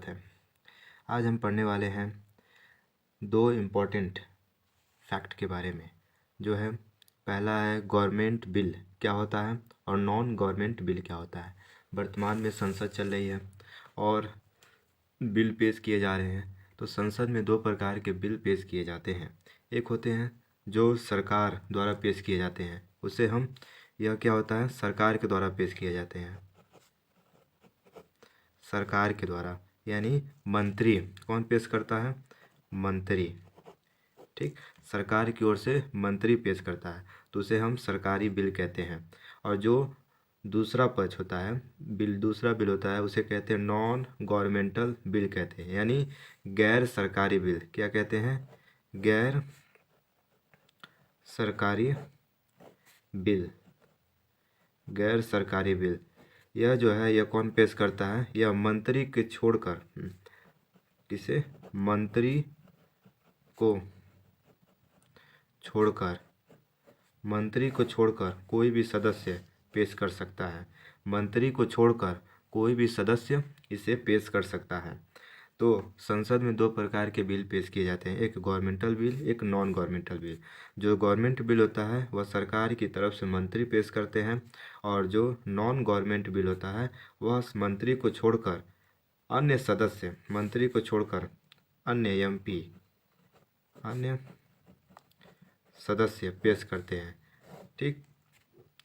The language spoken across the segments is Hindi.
है। आज हम पढ़ने वाले हैं दो इम्पोर्टेंट फैक्ट के बारे में, जो है पहला है गवर्नमेंट बिल क्या होता है और नॉन गवर्नमेंट बिल क्या होता है। वर्तमान में संसद चल रही है और बिल पेश किए जा रहे हैं। तो संसद में दो प्रकार के बिल पेश किए जाते हैं। एक होते हैं जो सरकार द्वारा पेश किए जाते हैं, उसे हम यह क्या होता है सरकार के द्वारा पेश किए जाते हैं। सरकार के द्वारा यानी मंत्री, कौन पेश करता है? मंत्री। ठीक, सरकार की ओर से मंत्री पेश करता है तो उसे हम सरकारी बिल कहते हैं। और जो दूसरा पक्ष होता है बिल, दूसरा बिल होता है, उसे कहते हैं नॉन गवर्नमेंटल बिल कहते हैं, यानी गैर सरकारी बिल। क्या कहते हैं? गैर सरकारी बिल। गैर सरकारी बिल यह जो है यह कौन पेश करता है? यह मंत्री के छोड़कर, किसे? मंत्री को छोड़कर, मंत्री को छोड़कर कोई भी सदस्य पेश कर सकता है। मंत्री को छोड़कर कोई भी सदस्य इसे पेश कर सकता है। तो संसद में दो प्रकार के बिल पेश किए जाते हैं, एक गवर्नमेंटल बिल, एक नॉन गवर्नमेंटल बिल। जो गवर्नमेंट बिल होता है वह सरकार की तरफ से मंत्री पेश करते हैं, और जो नॉन गवर्नमेंट बिल होता है वह मंत्री को छोड़कर अन्य सदस्य, मंत्री को छोड़कर अन्य एमपी, अन्य सदस्य पेश करते हैं। ठीक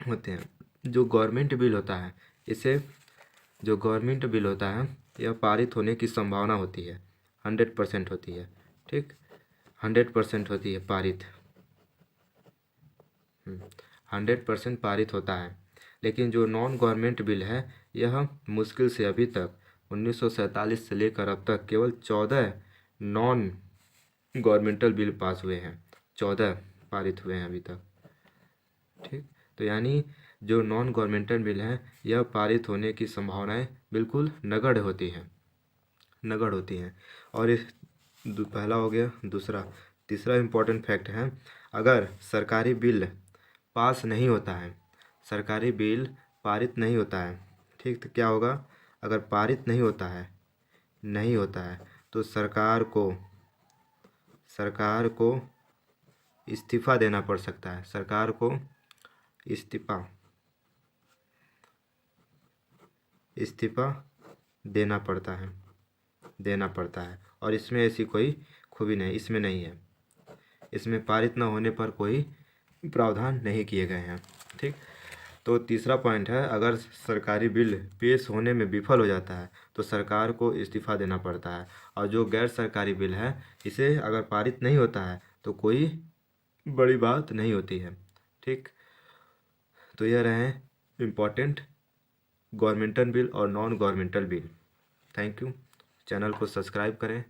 होते हैं। जो गवर्नमेंट बिल होता है, इसे जो गवर्नमेंट बिल होता है यह पारित होने की संभावना होती है, 100% होती है। ठीक, 100% होती है पारित, 100% पारित होता है। लेकिन जो नॉन गवर्नमेंट बिल है यह मुश्किल से अभी तक 1947 से लेकर अब तक केवल 14 नॉन गवर्नमेंटल बिल पास हुए हैं, 14 पारित हुए हैं अभी तक। ठीक, तो यानी जो नॉन गवर्नमेंटल बिल है यह पारित होने की संभावनाएं बिल्कुल नगण्य होती हैं, नगण्य होती हैं। और इस पहला हो गया। दूसरा, तीसरा इम्पोर्टेंट फैक्ट है, अगर सरकारी बिल पास नहीं होता है, सरकारी बिल पारित नहीं होता है, ठीक, तो क्या होगा? अगर पारित नहीं होता है, नहीं होता है तो सरकार को इस्तीफा देना पड़ सकता है। सरकार को इस्तीफा देना पड़ता है। और इसमें ऐसी कोई खूबी नहीं, इसमें नहीं है, इसमें पारित न होने पर कोई प्रावधान नहीं किए गए हैं। ठीक, तो तीसरा पॉइंट है, अगर सरकारी बिल पेश होने में विफल हो जाता है तो सरकार को इस्तीफा देना पड़ता है। और जो गैर सरकारी बिल है इसे अगर पारित नहीं होता है तो कोई बड़ी बात नहीं होती है। ठीक, तो यह रहे इम्पोर्टेंट गवर्नमेंटल बिल और non governmental bill. Thank you. Channel को सब्सक्राइब करें।